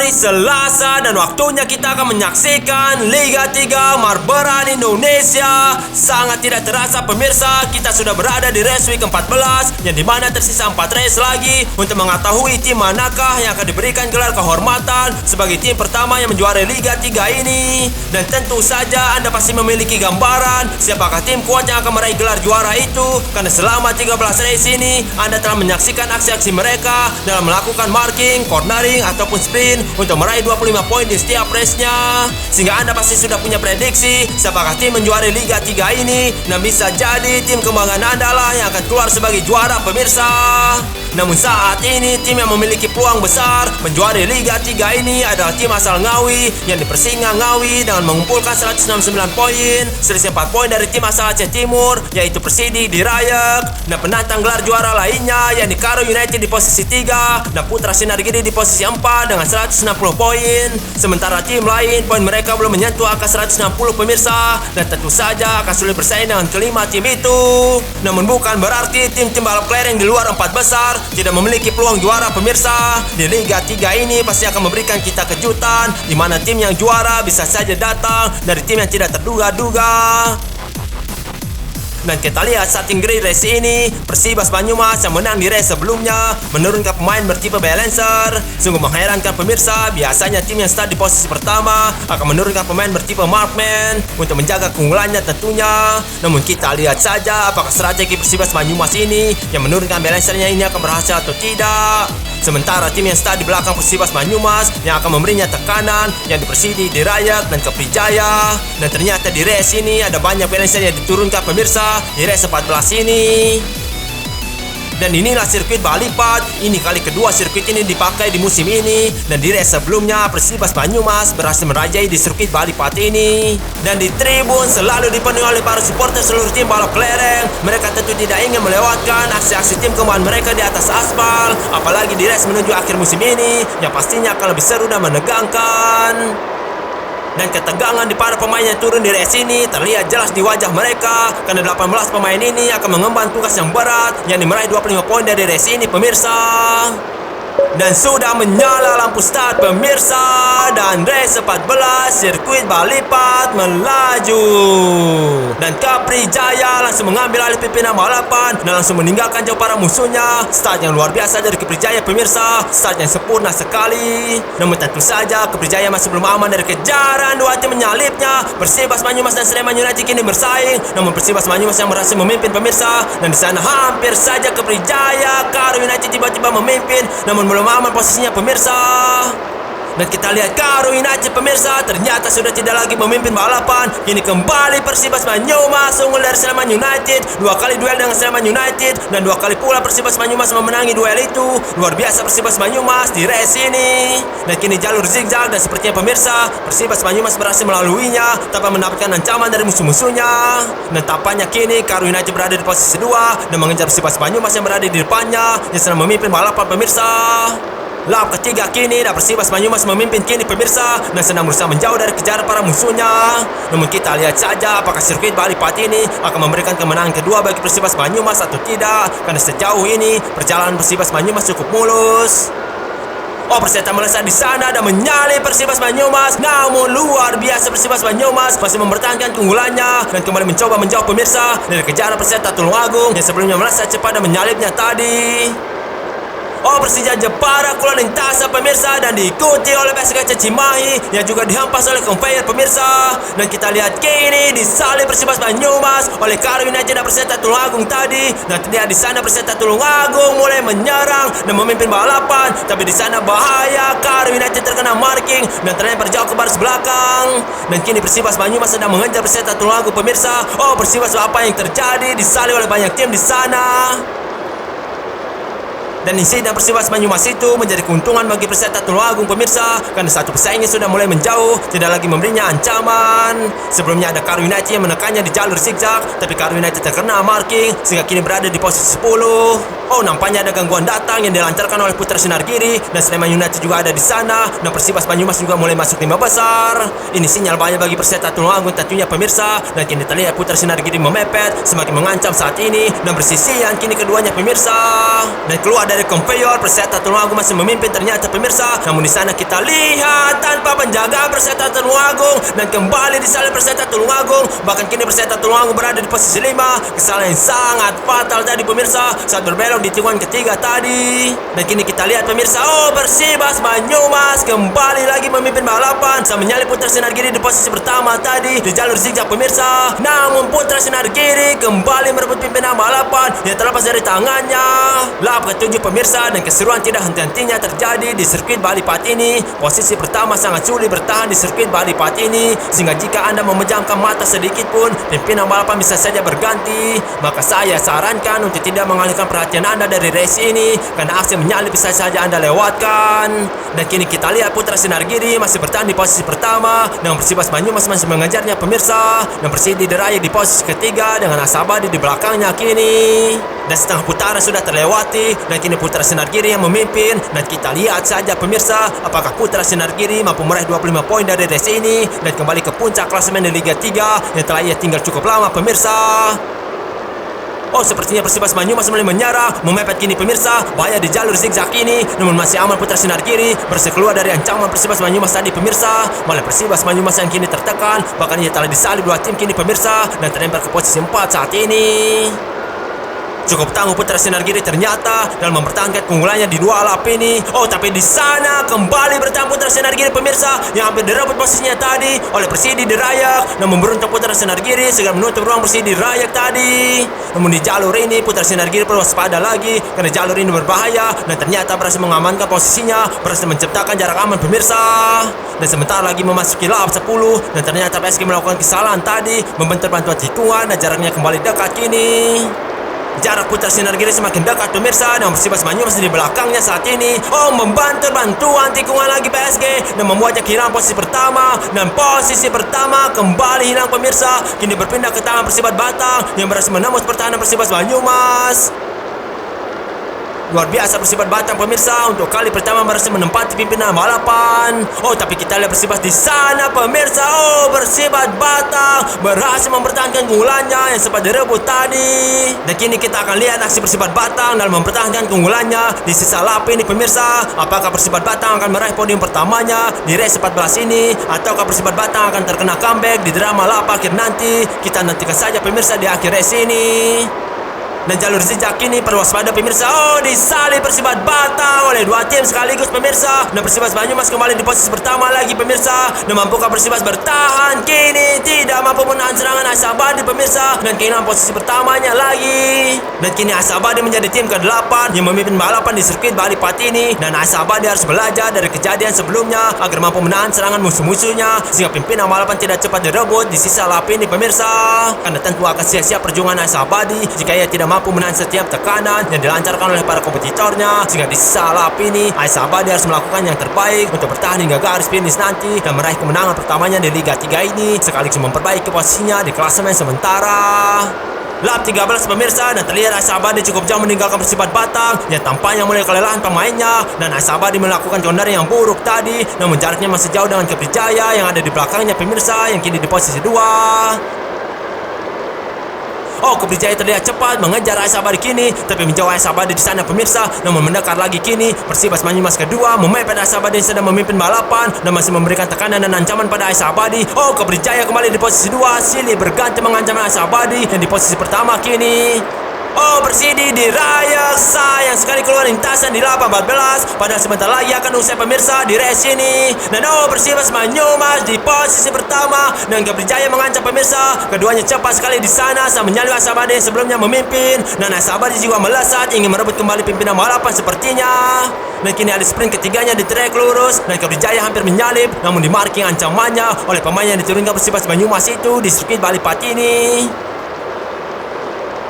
hari Selasa dan waktunya kita akan menyaksikan Liga 3 Marberan Indonesia. Sangat tidak terasa pemirsa, kita sudah berada di race week 14 yang dimana tersisa 4 race lagi untuk mengetahui tim manakah yang akan diberikan gelar kehormatan sebagai tim pertama yang menjuarai Liga 3 ini. Dan tentu saja Anda pasti memiliki gambaran siapakah tim kuat yang akan meraih gelar juara itu, karena selama 13 race ini Anda telah menyaksikan aksi-aksi mereka dalam melakukan marking, cornering, ataupun sprint untuk meraih 25 poin di setiap race-nya. Sehingga Anda pasti sudah punya prediksi siapakah tim menjuarai Liga 3 ini, dan bisa jadi tim kembangan Anda lah yang akan keluar sebagai juara pemirsa. Namun saat ini tim yang memiliki peluang besar menjuarai Liga 3 ini adalah tim asal Ngawi yang dipersinga Ngawi dengan mengumpulkan 169 poin, selisih 4 poin dari tim asal Aceh Timur yaitu Persidi di Rayak. Dan penantang gelar juara lainnya yakni Karo United di posisi 3 dan Putra Sinar Giri di posisi 4 dengan 160 poin. Sementara tim lain poin mereka belum menyentuh angka 160 pemirsa, dan tentu saja akan sulit bersaing dengan kelima tim itu. Namun bukan berarti tim-tim balap kelereng di luar 4 besar tidak memiliki peluang juara pemirsa. Di Liga 3 ini pasti akan memberikan kita kejutan di mana tim yang juara bisa saja datang dari tim yang tidak terduga-duga. Dan kita lihat starting grid race ini, Persibas Banyumas yang menang di race sebelumnya menurunkan pemain bertipe balancer. Sungguh mengherankan pemirsa, biasanya tim yang start di posisi pertama akan menurunkan pemain bertipe markman untuk menjaga keunggulannya tentunya. Namun kita lihat saja apakah strategi Persibas Banyumas ini yang menurunkan balancernya ini akan berhasil atau tidak. Sementara tim yang start di belakang Persibas Banyumas yang akan memberinya tekanan yang Persidi di Rayak dan Keprijaya. Dan ternyata di race ini ada banyak balancer yang diturunkan pemirsa di race 14 ini. Dan inilah sirkuit Balipat. Ini kali kedua sirkuit ini dipakai di musim ini. Dan di race sebelumnya Persibas Banyumas berhasil merajai di sirkuit Balipat ini. Dan di tribun selalu dipenuhi oleh para supporter seluruh tim balap kelereng. Mereka tentu tidak ingin melewatkan aksi-aksi tim kembahan mereka di atas aspal, apalagi di race menuju akhir musim ini yang pastinya akan lebih seru dan menegangkan. Dan ketegangan di para pemain yang turun di race ini terlihat jelas di wajah mereka, karena 18 pemain ini akan mengemban tugas yang berat yang meraih 25 poin dari race ini pemirsa. Dan sudah menyala lampu start pemirsa, dan race 14 sirkuit Balipat melaju. Dan Keprijaya langsung mengambil alih pimpinan balapan dan langsung meninggalkan jauh para musuhnya. Start yang luar biasa dari Keprijaya pemirsa, start yang sempurna sekali. Namun tentu saja Keprijaya masih belum aman dari kejaran dua tim menyalipnya. Persibas Banyumas dan Sleman United kini bersaing, namun Persibas Banyumas yang berhasil memimpin pemirsa. Dan di sana hampir saja Keprijaya, Karo United tiba-tiba memimpin, namun belum aman posisinya pemirsa. Dan kita lihat Karo United pemirsa ternyata sudah tidak lagi memimpin balapan. Kini kembali Persibas Banyumas unggul dari Sleman United. 2 kali duel dengan Sleman United dan 2 kali pula Persibas Banyumas memenangi duel itu. Luar biasa Persibas Banyumas di race ini. Dan kini jalur zigzag, dan sepertinya pemirsa Persibas Banyumas berhasil melaluinya tanpa mendapatkan ancaman dari musuh-musuhnya. Dan tampaknya kini Karo United berada di posisi 2 dan mengejar Persibas Banyumas yang berada di depannya yang sedang memimpin balapan pemirsa. Lap ketiga kini dan Persibas Banyumas memimpin kini pemirsa dan sedang berusaha menjauh dari kejaran para musuhnya. Namun kita lihat saja apakah sirkuit Balipat ini akan memberikan kemenangan kedua bagi Persibas Banyumas atau tidak, karena sejauh ini perjalanan Persibas Banyumas cukup mulus. Oh, Perseta melesat di sana dan menyalip Persibas Banyumas. Namun luar biasa Persibas Banyumas masih mempertahankan keunggulannya dan kembali mencoba menjauh pemirsa dari kejaran Perseta Tulungagung yang sebelumnya melesat cepat dan menyalipnya tadi. Oh, Persija Jepara keluar lintasan pemirsa dan diikuti oleh PSGC Cimahi yang juga dihempas oleh conveyor pemirsa. Dan kita lihat kini disalip Persibas Banyumas oleh Karo United dan Perseta Tulungagung tadi. Dan terlihat di sana Perseta Tulungagung mulai menyerang dan memimpin balapan, tapi di sana bahaya, Karo United terkena marking dan terlempar jauh ke baris belakang. Dan kini Persibas Banyumas sedang mengejar Perseta Tulungagung pemirsa. Oh, Persibas, apa yang terjadi? Disalip oleh banyak tim di sana. Dan insiden Persibas Banyumas itu menjadi keuntungan bagi Perseta Tulungagung pemirsa, karena satu pesaingnya sudah mulai menjauh, tidak lagi memberinya ancaman. Sebelumnya ada Karo United yang menekannya di jalur zigzag, tapi Karo United terkena marking sehingga kini berada di posisi 10. Oh, nampaknya ada gangguan datang yang dilancarkan oleh Putra Sinar Giri, dan Sleman United juga ada di sana, dan Persibas Banyumas juga mulai masuk 5 besar. Ini sinyal bahaya bagi Perseta Tulungagung tentunya pemirsa, dan kini terlihat Putra Sinar Giri memepet, semakin mengancam saat ini, dan bersisian kini keduanya pemirsa. Dan keluar dari konveyor, Perseta Tulungagung masih memimpin ternyata pemirsa, namun di sana kita lihat tanpa penjagaan Perseta Tulungagung, dan kembali disalib Perseta Tulungagung, bahkan kini Perseta Tulungagung berada di posisi 5, kesalahan yang sangat fatal tadi pemirsa saat berbelok di tikungan ketiga tadi. Dan kini kita lihat pemirsa, oh Persibas Banyumas kembali lagi memimpin balapan saat menyalip Putra Sinar Giri di posisi pertama tadi di jalur zigzag pemirsa. Namun Putra Sinar Giri kembali merebut pimpinan balapan yang terlepas dari tangannya. Lap ke-7 pemirsa, dan keseruan tidak henti-hentinya terjadi di sirkuit Bali Pahat ini. Posisi pertama sangat sulit bertahan di sirkuit Bali Pahat ini, sehingga jika Anda memejamkan mata sedikit pun pimpinan balapan bisa saja berganti. Maka saya sarankan untuk tidak mengalihkan perhatian Anda dari race ini, karena aksi menyalip bisa saja Anda lewatkan. Dan kini kita lihat Putra Sinar Giri masih bertahan di posisi pertama, dengan Persibas Banyumas masih mengejarnya pemirsa, dan Persidi Diraya di posisi ketiga dengan Asabadi di belakangnya kini. Dan setengah putaran sudah terlewati, dan kini Putra Sinar Giri yang memimpin, dan kita lihat saja pemirsa apakah Putra Sinar Giri mampu meraih 25 poin dari race ini dan kembali ke puncak klasemen di Liga 3 yang telah ia tinggal cukup lama pemirsa. Oh, sepertinya Persibas Banyumas mulai menyerah, memepet kini pemirsa, bahaya di jalur zigzag ini, namun masih aman Putra Sinar Giri, bersih keluar dari ancaman Persibas Banyumas tadi pemirsa. Malah Persibas Banyumas yang kini tertekan, bahkan ia telah disalib dua tim kini pemirsa, dan terlempar ke posisi 4 saat ini. Cukup tangguh Putra Sinar Giri ternyata dalam mempertahankan keunggulannya di dua lap ini. Oh, tapi di sana kembali bertahan Putra Sinar Giri pemirsa, yang hampir direbut posisinya tadi oleh Persidi Dirayak. Namun beruntung Putra Sinar Giri segera menutup ruang Persidi Dirayak tadi. Namun di jalur ini Putra Sinar Giri perlu waspada lagi, karena jalur ini berbahaya, dan ternyata berhasil mengamankan posisinya, berhasil menciptakan jarak aman pemirsa. Dan sebentar lagi memasuki lap 10, dan ternyata PSG melakukan kesalahan tadi, membentur bantuan tikungan, dan jaraknya kembali dekat kini. Jarak Putra Sinar Giri semakin dekat pemirsa, dan Persibas Banyumas di belakangnya saat ini. Oh, membantu bantuan tikungan lagi PSG, dan membuatnya kehilangan posisi pertama, dan posisi pertama kembali hilang pemirsa. Kini berpindah ke tangan Persibas Batang yang berhasil menembus pertahanan Persibas Banyumas. Luar biasa Persibas Batang pemirsa, untuk kali pertama berhasil menempati pimpinan balapan. Oh, tapi kita lihat Persibas di sana pemirsa. Oh, Persibas Batang berhasil mempertahankan keunggulannya yang sempat direbut tadi. Dan kini kita akan lihat aksi Persibas Batang dalam mempertahankan keunggulannya di sisa lap ini pemirsa. Apakah Persibas Batang akan meraih podium pertamanya di race 14 ini, ataukah Persibas Batang akan terkena comeback di drama lap akhir nanti? Kita nantikan saja pemirsa di akhir race ini. Dan jalur zigzag ini perlu waspada pemirsa. Oh, disalib Persibas Batang oleh dua tim sekaligus pemirsa, dan Persibas Banyumas kembali di posisi pertama lagi pemirsa. Dan mampukah Persibas bertahan? Kini tidak mampu menahan serangan Asabadi pemirsa, dan kehilangan posisi pertamanya lagi. Dan kini Asabadi menjadi tim ke-8 yang memimpin balapan di sirkuit Bali Pahat ini, dan Asabadi harus belajar dari kejadian sebelumnya agar mampu menahan serangan musuh-musuhnya, sehingga pimpinan balapan tidak cepat direbut di sisa lap ini pemirsa. Karena tentu akan sia-sia perjuangan Asabadi jika ia tidak mampu menahan setiap tekanan yang dilancarkan oleh para kompetitornya, sehingga di sisa lap ini Asabadi harus melakukan yang terbaik untuk bertahan hingga garis finish nanti dan meraih kemenangan pertamanya di Liga 3 ini, sekaligus memperbaiki posisinya di klasemen sementara. Lap 13 pemirsa, dan terlihat Asabadi cukup jauh meninggalkan Persibas Batang yang tampaknya mulai kelelahan pemainnya, dan Asabadi melakukan keonaran yang buruk tadi, namun jaraknya masih jauh dengan Kebrijaya yang ada di belakangnya pemirsa, yang kini di posisi 2. Oh, Kebrijaya terlihat cepat mengejar Asabadi kini, tapi menjauh Asabadi di sana pemirsa. Namun mendekat lagi kini Persibas Banyumas kedua memepet Asabadi yang sedang memimpin balapan dan masih memberikan tekanan dan ancaman pada Asabadi. Oh, Kebrijaya kembali di posisi 2, silih berganti mengancam Asabadi yang di posisi pertama kini. Oh, Persidi Diraya sayang sekali keluar lintasan di lap 14, padahal sebentar lagi akan usai pemirsa di race ini. Dan oh, Persibas Banyumas di posisi pertama, dan Kebrijaya mengancam pemirsa. Keduanya cepat sekali di sana saat menyalip Asabadi yang sebelumnya memimpin, dan Asabadi juga melesat ingin merebut kembali pimpinan balapan sepertinya. Dan kini ada sprint ketiganya di trek lurus, dan Kebrijaya hampir menyalip, namun dimarking ancamannya oleh pemain yang diturunkan Persibas Banyumas itu di sirkuit Bali Pahat ini.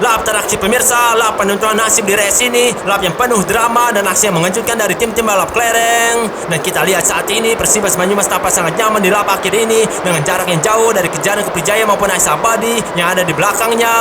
Lap terakhir pemirsa, lap penentuan nasib di race ini, lap yang penuh drama dan aksi yang mengejutkan dari tim-tim balap kelereng. Dan kita lihat saat ini Persibas Banyumas tampak sangat nyaman di lap akhir ini dengan jarak yang jauh dari kejaran Keprijaya maupun AS Abadi yang ada di belakangnya.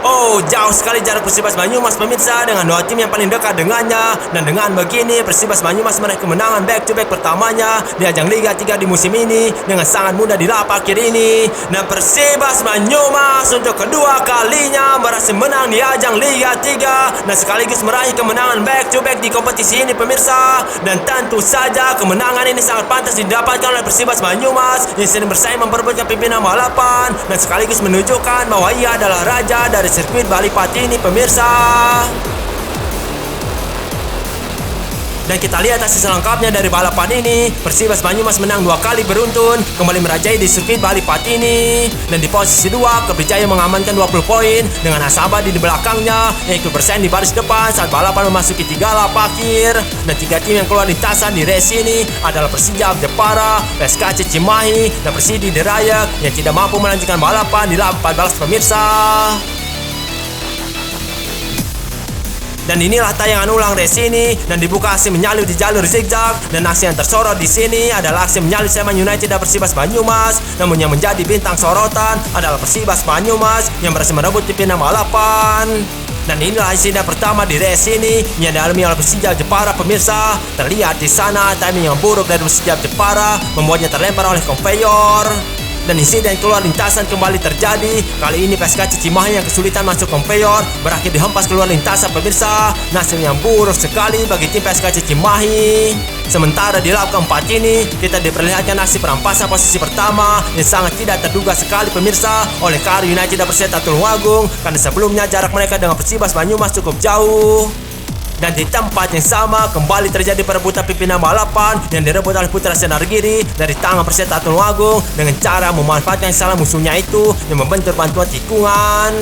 Oh, jauh sekali jarak Persibas Banyumas pemirsa dengan dua tim yang paling dekat dengannya. Dan dengan begini Persibas Banyumas meraih kemenangan back-to-back pertamanya di ajang Liga 3 di musim ini dengan sangat mudah di lap akhir ini. Dan Persibas Banyumas untuk kedua kalinya berhasil menang di ajang Liga 3 dan sekaligus meraih kemenangan back-to-back di kompetisi ini pemirsa. Dan tentu saja kemenangan ini sangat pantas didapatkan oleh Persibas Banyumas yang sering bersaing memperebutkan pimpinan balapan dan sekaligus menunjukkan bahwa ia adalah raja dari sirkuit Bali Pati ini pemirsa. Dan kita lihat hasil selengkapnya dari balapan ini. Persibas Banyumas menang 2 kali beruntun, kembali merajai di sirkuit Bali Pati ini. Dan di posisi 2, Keprijaya mengamankan 20 poin dengan AS Abadi di belakangnya yang ikut bersaing di baris depan saat balapan memasuki 3 lap akhir. Dan 3 tim yang keluar lintasan di race ini adalah Persija Jepara, PSKC Cimahi, dan Persidi Derayak yang tidak mampu melanjutkan balapan di lap 14 pemirsa. Dan inilah tayangan ulang race ini dan dibuka aksi menyalip di jalur zigzag dan aksi yang tersorot di sini adalah aksi menyalip Sleman United dan Persibas Banyumas. Namun yang menjadi bintang sorotan adalah Persibas Banyumas yang berhasil merebut pimpinan balapan. Dan inilah insiden pertama di race ini yang dialami oleh Persija Jepara pemirsa. Terlihat di sana timing yang buruk dari Persija Jepara membuatnya terlempar oleh konveyor. Dan insiden keluar lintasan kembali terjadi. Kali ini PSKC Cimahi yang kesulitan masuk konveyor berakhir dihempas keluar lintasan pemirsa. Nasib yang buruk sekali bagi tim PSKC Cimahi. Sementara di lap keempat ini kita diperlihatkan aksi perampasan posisi pertama yang sangat tidak terduga sekali pemirsa oleh KR United dan Persita Tulungagung karena sebelumnya jarak mereka dengan Persibas Banyumas cukup jauh. Dan di tempat yang sama kembali terjadi perebutan pimpinan balapan yang direbut oleh Putra Senargiri dari tangan Persita Tulungagung dengan cara memanfaatkan salah musuhnya itu yang membentur bantuan tikungan.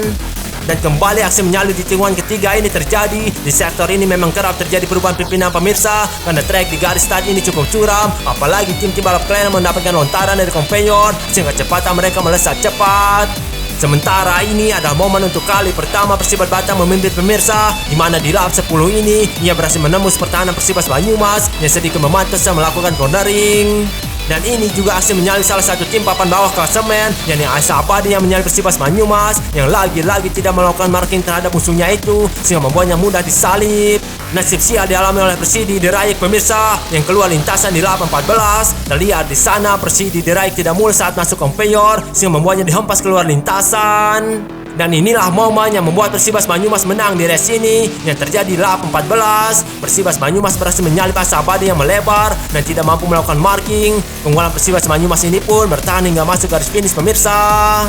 Dan kembali aksi menyalip di tikungan ketiga ini terjadi. Di sektor ini memang kerap terjadi perubahan pimpinan pemirsa karena trek di garis start ini cukup curam, apalagi tim-tim balap kelereng mendapatkan lontaran dari konveyor sehingga kecepatan mereka melesat cepat. Sementara ini adalah momen untuk kali pertama Persibas Batang memimpin pemirsa, di mana di lap 10 ini ia berhasil menembus pertahanan Persibas Banyumas yang sedikit memantas dan melakukan cornering. Dan ini juga aksi menyalip salah satu tim papan bawah klasemen yakni AS Abadi yang menyalip Persibas Banyumas yang lagi-lagi tidak melakukan marking terhadap musuhnya itu sehingga membuatnya mudah disalip. Nasib sial dialami oleh Persidi Derayak pemirsa yang keluar lintasan di lap 14. Terlihat di sana Persidi Derayak tidak mulus saat masuk konveyor sehingga membuatnya dihempas keluar lintasan. Dan inilah momen yang membuat Persibas Banyumas menang di race ini yang terjadi di lap 14. Persibas Banyumas berhasil menyalip AS Abadi yang melebar dan tidak mampu melakukan marking. Keunggulan Persibas Banyumas ini pun bertahan hingga masuk garis finish pemirsa.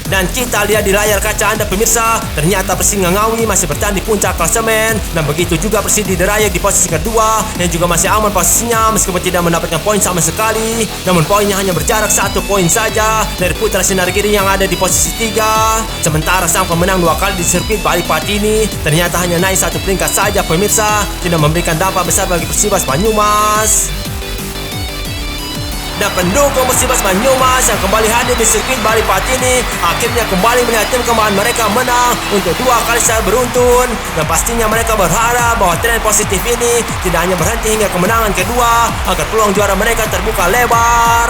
Dan kita lihat di layar kaca Anda pemirsa, ternyata Persija Ngawi masih bertahan di puncak klasemen dan begitu juga Persidi Derayak di posisi kedua yang juga masih aman posisinya meskipun tidak mendapatkan poin sama sekali. Namun poinnya hanya berjarak 1 poin saja dari Putra Sinargiri yang ada di posisi 3. Sementara sang pemenang 2 kali di sirkuit Bali Pati ini ternyata hanya naik 1 peringkat saja pemirsa, tidak memberikan dampak besar bagi Persibas Banyumas. Dan pendukung Persibas Banyumas yang kembali hadir di sirkuit Bali Pati ini akhirnya kembali melihat tim kembahan mereka menang untuk 2 kali secara beruntun. Dan pastinya mereka berharap bahwa tren positif ini tidak hanya berhenti hingga kemenangan kedua agar peluang juara mereka terbuka lebar.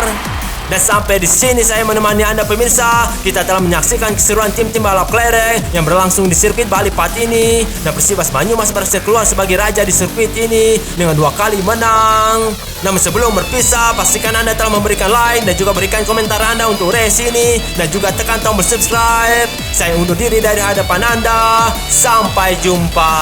Dan sampai di sini saya menemani Anda pemirsa. Kita telah menyaksikan keseruan tim-tim balap kelereng yang berlangsung di sirkuit Bali Pati ini. Dan Persibas Banyumas berhasil keluar sebagai raja di sirkuit ini dengan 2 kali menang. Namun sebelum berpisah, pastikan Anda telah memberikan like dan juga berikan komentar Anda untuk race ini dan juga tekan tombol subscribe. Saya undur diri dari hadapan Anda. Sampai jumpa.